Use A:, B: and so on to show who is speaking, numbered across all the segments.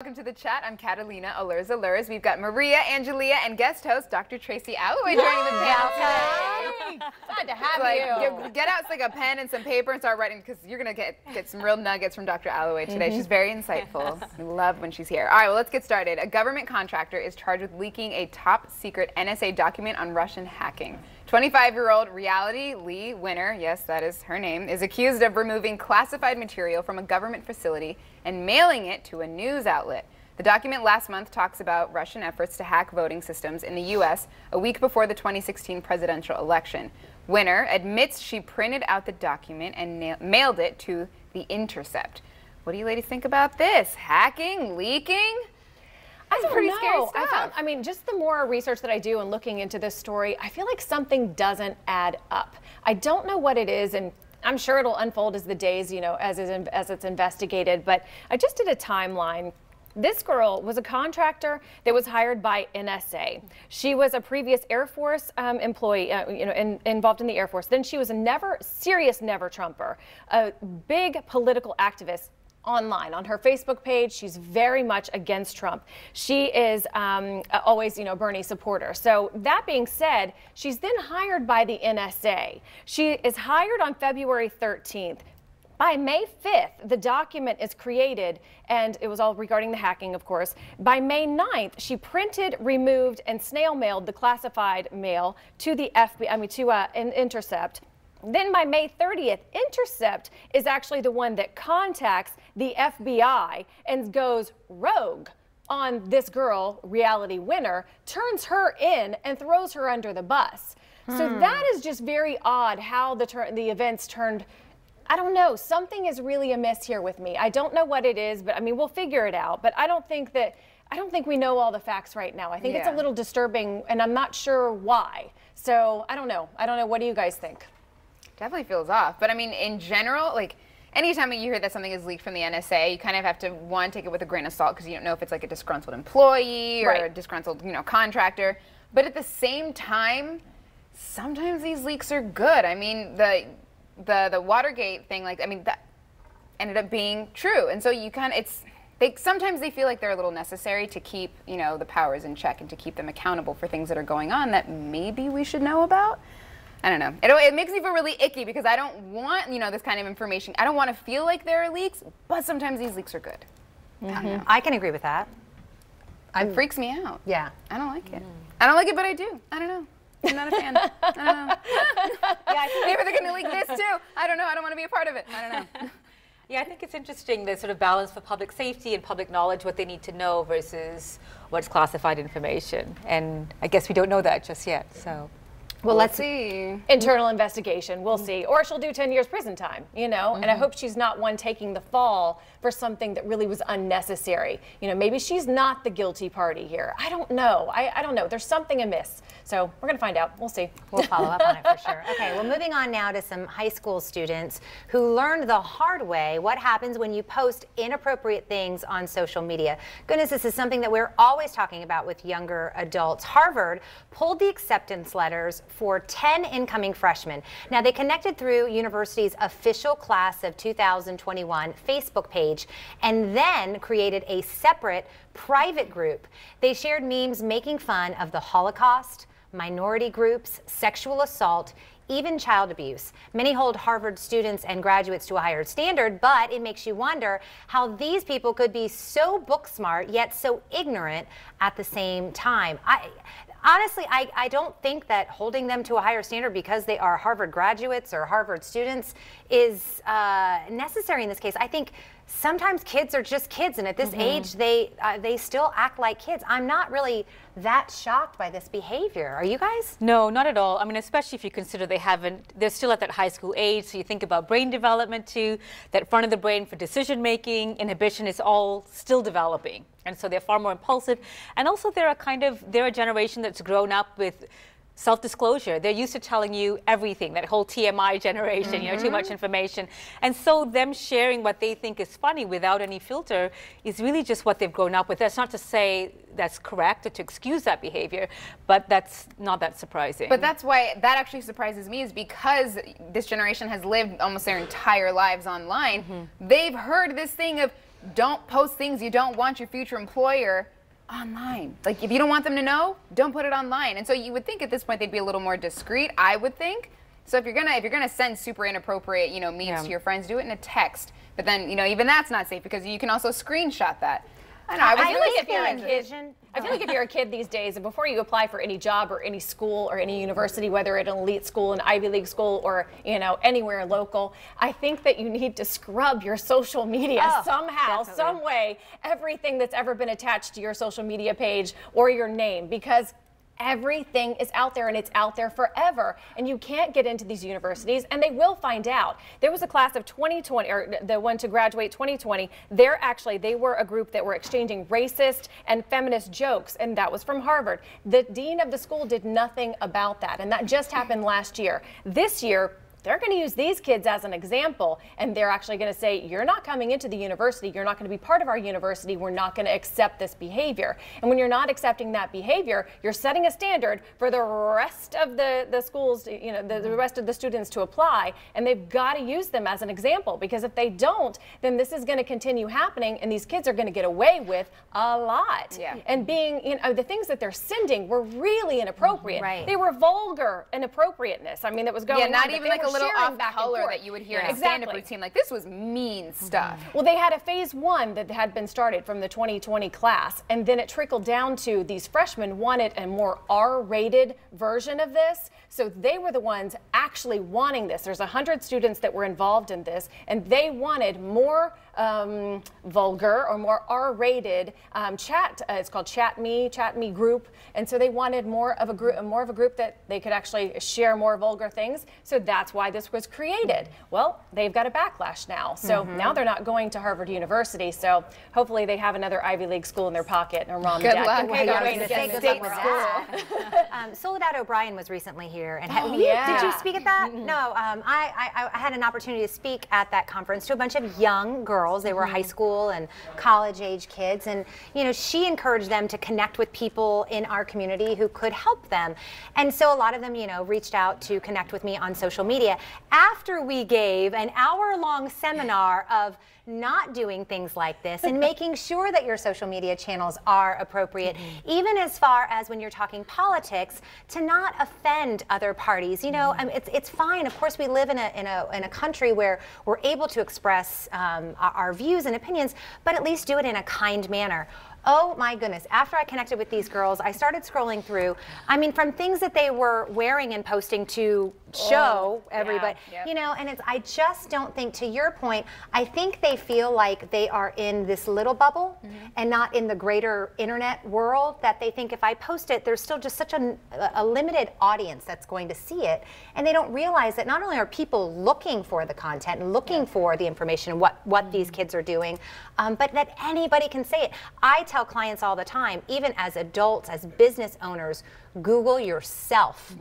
A: Welcome to the chat. I'm Catalina Allures. We've got Maria, Angelia, and guest host Dr. Tracy Alloway joining the panel today.
B: Glad to have you.
A: Get out like a pen and some paper and start writing because you're going to get some real nuggets from Dr. Alloway today. She's very insightful. We love when she's here. All right, well, let's get started. A government contractor is charged with leaking a top-secret NSA document on Russian hacking. 25-year-old Reality Lee Winner, yes, that is her name, is accused of removing classified material from a government facility and mailing it to a news outlet. The document last month talks about Russian efforts to hack voting systems in the U.S. a week before the 2016 presidential election. Winner admits she printed out the document and mailed it to The Intercept. What do you ladies think about this? Hacking? Leaking?
B: That's
A: pretty scary stuff.
B: I mean, just the more research that I do and looking into this story, I feel like something doesn't add up. I don't know what it is, and I'm sure it'll unfold as the days, as it's investigated, but I just did a timeline. This girl was a contractor that was hired by NSA. She was a previous Air Force employee, involved in the Air Force. Then she was a serious never Trumper, a big political activist. Online on her Facebook page, she's very much against Trump. She is always, Bernie supporter. So that being said, she's then hired by the NSA. She is hired on February 13th. By May 5th, the document is created, and it was all regarding the hacking, of course. By May 9th, she printed, removed, and snail mailed the classified mail to the FBI, to Intercept. Then by May 30th, Intercept is actually the one that contacts the FBI and goes rogue on this girl, Reality Winner, turns her in and throws her under the bus. So that is just very odd how the events turned. I don't know. Something is really amiss here with me. I don't know what it is, but I mean, we'll figure it out. But I don't think we know all the facts right now. I think it's a little disturbing, and I'm not sure why. So I don't know. What do you guys think?
A: Definitely feels off. But I mean, in general, like anytime you hear that something is leaked from the NSA, you kind of have to, one, take it with a grain of salt because you don't know if it's like a disgruntled employee or a disgruntled, contractor. But at the same time, sometimes these leaks are good. I mean, the Watergate thing, that ended up being true. And so you kind of, sometimes they feel like they're a little necessary to keep, the powers in check and to keep them accountable for things that are going on that maybe we should know about. I don't know. It makes me feel really icky because I don't want, this kind of information. I don't want to feel like there are leaks, but sometimes these leaks are good.
C: I can agree with that.
A: It freaks me out.
C: Yeah.
A: I don't like it. I don't like it, but I do. I don't know. I'm not a fan. I don't know. Maybe they're going to leak this too. I don't know. I don't want to be a part of it. I don't know.
D: Yeah, I think it's interesting, the sort of balance for public safety and public knowledge, what they need to know versus what's classified information. And I guess we don't know that just yet, so.
B: Well, let's see. Internal investigation, we'll see. Or she'll do 10 years prison time, And I hope she's not one taking the fall for something that really was unnecessary. Maybe she's not the guilty party here. I don't know. I don't know. There's something amiss. So we're going to find out. We'll see.
C: We'll follow up on it for sure. Okay, well, moving on now to some high school students who learned the hard way what happens when you post inappropriate things on social media. Goodness, this is something that we're always talking about with younger adults. Harvard pulled the acceptance letters for 10 incoming freshmen. Now, they connected through university's official class of 2021 Facebook page and then created a separate private group. They shared memes making fun of the Holocaust, minority groups, sexual assault, even child abuse. Many hold Harvard students and graduates to a higher standard, but it makes you wonder how these people could be so book smart yet so ignorant at the same time. Honestly, I don't think that holding them to a higher standard because they are Harvard graduates or Harvard students is necessary in this case. I think sometimes kids are just kids, and at this age, they still act like kids. I'm not really that shocked by this behavior. Are you guys?
D: No, not at all. I mean, especially if you consider they're still at that high school age, so you think about brain development too, that front of the brain for decision making, inhibition is all still developing. And so they're far more impulsive. And also they're a generation that's grown up with self-disclosure. They're used to telling you everything, that whole TMI generation, too much information. And so them sharing what they think is funny without any filter is really just what they've grown up with. That's not to say that's correct or to excuse that behavior, but that's not that surprising.
A: But that's why that actually surprises me, is because this generation has lived almost their entire lives online. They've heard this thing of don't post things you don't want your future employer online. Like, if you don't want them to know, don't put it online. And so you would think at this point they'd be a little more discreet, I would think. So if you're gonna send super inappropriate, memes to your friends, do it in a text. But then, even that's not safe because you can also screenshot that. I
B: feel like if you're a kid these days, and before you apply for any job or any school or any university, whether it's an elite school, an Ivy League school, or anywhere local, I think that you need to scrub your social media somehow, some way, everything that's ever been attached to your social media page or your name, because everything is out there and it's out there forever, and you can't get into these universities, and they will find out. There was a class of 2020, or the one to graduate 2020. They were a group that were exchanging racist and feminist jokes, and that was from Harvard. The dean of the school did nothing about that, and that just happened last year. This year, they're going to use these kids as an example, and they're actually going to say, you're not coming into the university, you're not going to be part of our university, we're not going to accept this behavior. And when you're not accepting that behavior, you're setting a standard for the rest of the schools, the rest of the students to apply, and they've got to use them as an example, because if they don't, then this is going to continue happening, and these kids are going to get away with a lot.
A: Yeah.
B: And being, the things that they're sending were really inappropriate.
C: Right.
B: They were vulgar inappropriateness. I mean, that was going on.
A: Not even like a little off
B: back
A: color that you would hear in a stand-up routine. Like, this was mean stuff.
B: Well, they had a phase 1 that had been started from the 2020 class, and then it trickled down to these freshmen wanted a more R-rated version of this. So they were the ones actually wanting this. There's 100 students that were involved in this, and they wanted more vulgar or more R-rated chat. It's called Chat Me group, and so they wanted more of a group that they could actually share more vulgar things. So that's why this was created. Well, they've got a backlash now. So now they're not going to Harvard University. So hopefully they have another Ivy League school in their pocket, and mom and dad can go away to get state school.
C: Soledad O'Brien was recently here, and did you speak at that? No, I had an opportunity to speak at that conference to a bunch of young girls. They were high school and college age kids, and she encouraged them to connect with people in our community who could help them. And so a lot of them reached out to connect with me on social media after we gave an hour-long seminar of not doing things like this and making sure that your social media channels are appropriate, even as far as when you're talking politics, to not offend other parties. It's fine. Of course, we live in a country where we're able to express our views and opinions, but at least do it in a kind manner. Oh my goodness, after I connected with these girls, I started scrolling through, from things that they were wearing and posting to show everybody, and I just don't think, to your point, I think they feel like they are in this little bubble and not in the greater internet world, that they think if I post it, there's still just such a limited audience that's going to see it, and they don't realize that not only are people looking for the content and looking for the information, what these kids are doing, but that anybody can say it. I tell clients all the time, even as adults, as business owners, Google yourself.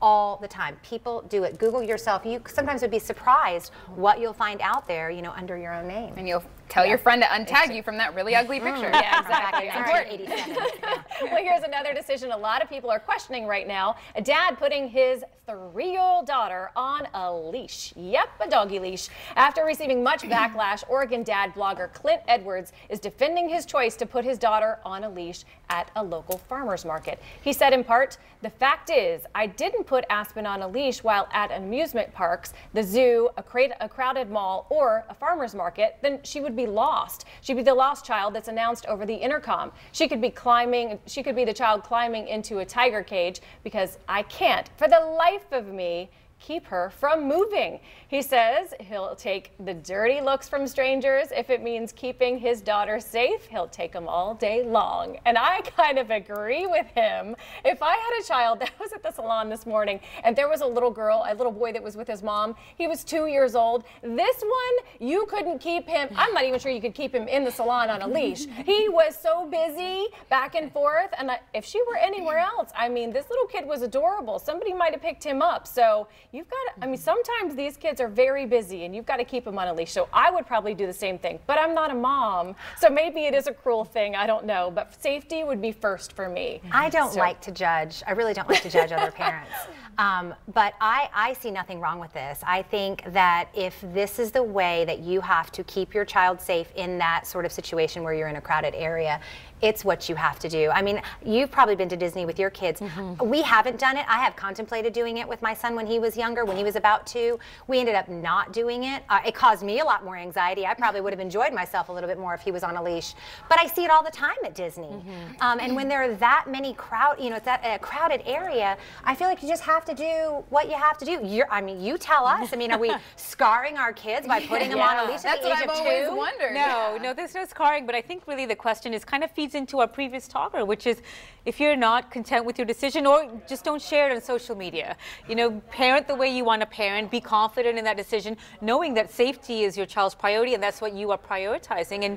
C: All the time. People do it. Google yourself. You sometimes would be surprised what you'll find out there, under your own name.
A: And you'll tell your friend to untag you from that really ugly picture.
B: Yeah, exactly.
C: It's important.
B: Well, here's another decision a lot of people are questioning right now. A dad putting his 3-year-old daughter on a leash. Yep, a doggy leash. After receiving much backlash, Oregon dad blogger Clint Edwards is defending his choice to put his daughter on a leash at a local farmer's market. He said in part, "The fact is, I didn't put Aspen on a leash while at amusement parks, the zoo, a crowded mall, or a farmer's market, then she would be lost. She'd be the lost child that's announced over the intercom. She could be the child climbing into a tiger cage, because I can't, for the life of me, keep her from moving." He says he'll take the dirty looks from strangers if it means keeping his daughter safe. He'll take them all day long. And I kind of agree with him. If I had a child that was at the salon this morning and there was a little boy that was with his mom, he was 2 years old. This one, you couldn't keep him. I'm not even sure you could keep him in the salon on a leash. He was so busy back and forth. And if she were anywhere else, this little kid was adorable. Somebody might have picked him up. So, you've got to, I mean, sometimes these kids are very busy and you've got to keep them on a leash. So I would probably do the same thing, but I'm not a mom. So maybe it is a cruel thing. I don't know, but safety would be first for me.
C: I don't like to judge. I really don't like to judge other parents. But I see nothing wrong with this. I think that if this is the way that you have to keep your child safe in that sort of situation where you're in a crowded area, it's what you have to do. I mean, you've probably been to Disney with your kids. We haven't done it. I have contemplated doing it with my son when he was younger, when he was about 2. We ended up not doing it. It caused me a lot more anxiety. I probably would have enjoyed myself a little bit more if he was on a leash. But I see it all the time at Disney. And when there are that many it's that a crowded area, I feel like you just have to do what you have to do. I mean, you tell us. I mean, are we scarring our kids by putting them on a leash at the age of 2?
A: That's what I've always wondered.
D: No, there's no scarring, but I think really the question is kind of feeds into our previous talker, which is if you're not content with your decision, or just don't share it on social media. You know, parent the way you want to parent, be confident in that decision, knowing that safety is your child's priority and that's what you are prioritizing, and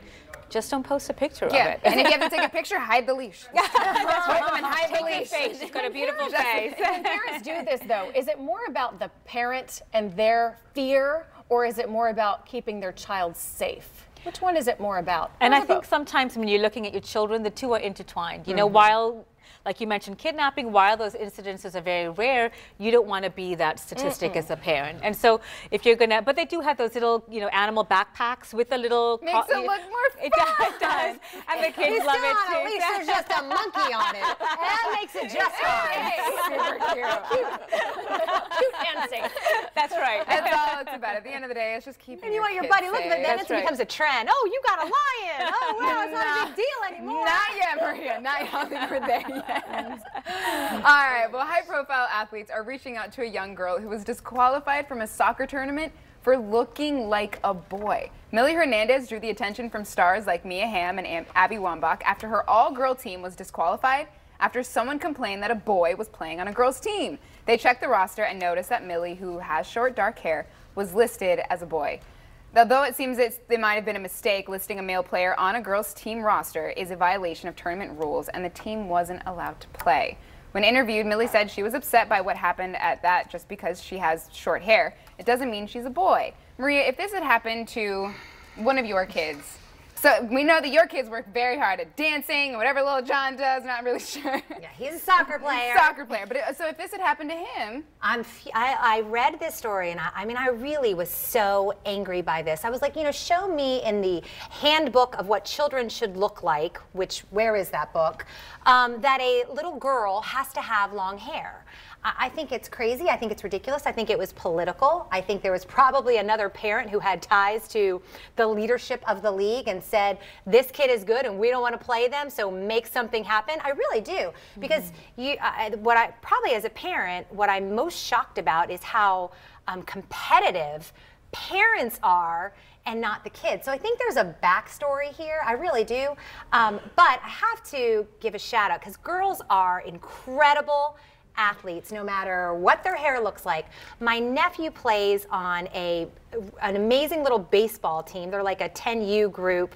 D: just don't post a picture of it.
A: And if you have to take a picture, hide the leash. That's right. And hide the leash.
D: Face. She's got a beautiful face.
B: When parents do this, though, is it more about the parent and their fear, or is it more about keeping their child safe? Which one is it more about?
D: And I think sometimes when you're looking at your children, the two are intertwined. You know, while, like you mentioned, kidnapping, while those incidences are very rare, you don't want to be that statistic as a parent. And so if you're going to, but they do have those little, you know, animal backpacks with a little...
A: Makes it look more fun.
D: It does. And the kids love it too.
C: At least there's just a monkey on it. That makes it just fine.
A: Super cute.
B: Cute and safe.
D: That's right.
A: That's all it's about. At the end of the day, it's just keeping
C: And you want your
A: kids
C: buddy, look,
A: safe.
C: but then it becomes a trend. Oh, you got a lion. Oh, wow, it's not a big deal anymore.
A: Not yet, Maria. Not yet. I don't think we're there yet. All right. Well, high-profile athletes are reaching out to a young girl who was disqualified from a soccer tournament for looking like a boy. Millie Hernandez drew the attention from stars like Mia Hamm and Abby Wambach after her all-girl team was disqualified after someone complained that a boy was playing on a girl's team. They checked the roster and noticed that Millie, who has short dark hair, was listed as a boy. Although it seems it might have been a mistake, listing a male player on a girls' team roster is a violation of tournament rules, and the team wasn't allowed to play. When interviewed, Millie said she was upset by what happened at that just because she has short hair. It doesn't mean she's a boy. Maria, if this had happened to one of your kids, so we know that your kids work very hard at dancing, whatever little John does, not really sure.
C: Yeah, he's a soccer player.
A: Soccer player. But so if this had happened to him.
C: I read this story, and I mean, I really was so angry by this. I was like, you know, show me in the handbook of what children should look like, which, where is that book, that a little girl has to have long hair. I think it's crazy. I think it's ridiculous. I think it was political. I think there was probably another parent who had ties to the leadership of the league and said, this kid is good and we don't want to play them, so make something happen. I really do. Because probably as a parent, what I'm most shocked about is how competitive parents are and not the kids. So I think there's a backstory here. I really do. But I have to give a shout out because girls are incredible athletes, no matter what their hair looks like. My nephew plays on an amazing little baseball team. They're like a 10U group.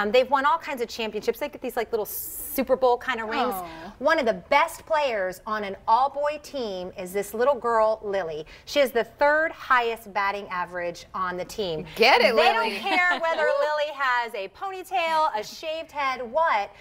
C: They've won all kinds of championships. They get these like little Super Bowl kind of rings.
A: Aww.
C: One of the best players on an all-boy team is this little girl, Lily. She has the 3rd highest batting average on the team.
A: Get it, Lily.
C: They don't care whether Lily has a ponytail, a shaved head, what.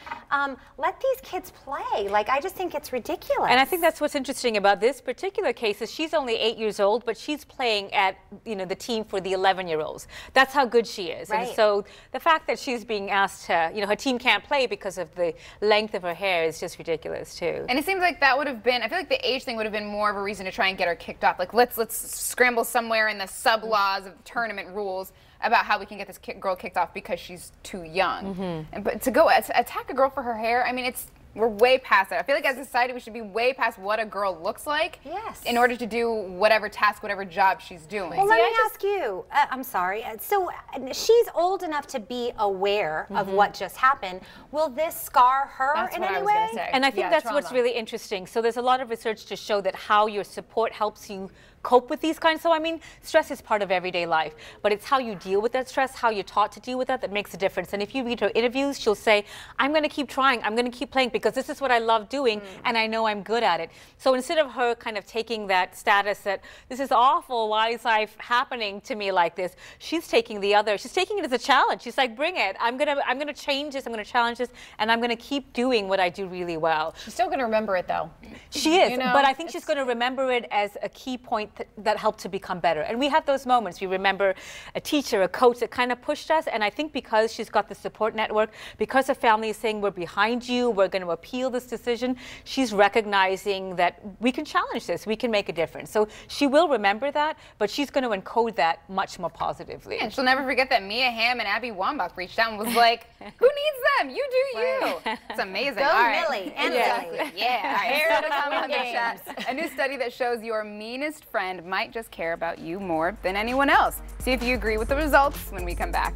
C: Let these kids play. Like, I just think it's ridiculous.
D: And I think that's what's interesting about this particular case is she's only 8 years old, but she's playing at, you know, the team for the 11-year-olds. That's how good she is.
C: Right.
D: And so the fact that she's being asked to, you know, her team can't play because of the length of her hair is just ridiculous too.
A: And it seems like that would have been, I feel like the age thing would have been more of a reason to try and get her kicked off. Like, let's scramble somewhere in the sub-laws of the tournament rules about how we can get this girl kicked off because she's too young. But to go attack a girl for her hair, I mean, we're way past that. I feel like as a society we should be way past what a girl looks like in order to do whatever task, whatever job she's doing.
C: Well, let me ask you, I'm sorry, so she's old enough to be aware of what just happened. Will this scar her in any way?
D: And I think that's what's really interesting. So there's a lot of research to show that how your support helps you cope with these kinds. So I mean, stress is part of everyday life, but it's how you deal with that stress, how you're taught to deal with that makes a difference. And if you read her interviews, she'll say, I'm going to keep trying, I'm going to keep playing because this is what I love doing and I know I'm good at it. So instead of her kind of taking that status that this is awful, why is life happening to me like this, she's taking it as a challenge. She's like, bring it. I'm gonna change this, I'm gonna challenge this, and I'm gonna keep doing what I do really well.
B: She's still gonna remember it though.
D: She is, but I think she's gonna remember it as a key point that helped to become better. And we have those moments. We remember a teacher, a coach that kind of pushed us, and I think because she's got the support network, because her family is saying, we're behind you, we're gonna appeal this decision, she's recognizing that we can challenge this, we can make a difference. So she will remember that, but she's gonna encode that much more positively.
A: And she'll never forget that Mia Hamm and Abby Wambach reached out and was like, who needs them? You do you. It's amazing.
C: Go
A: All right.
C: Millie and
A: Exactly.
C: Lily.
A: Yeah. All right.
B: Here
A: So
B: to
A: to come
B: win
A: on the
B: games.
A: chat, a new study that shows your meanest friend might just care about you more than anyone else. See if you agree with the results when we come back.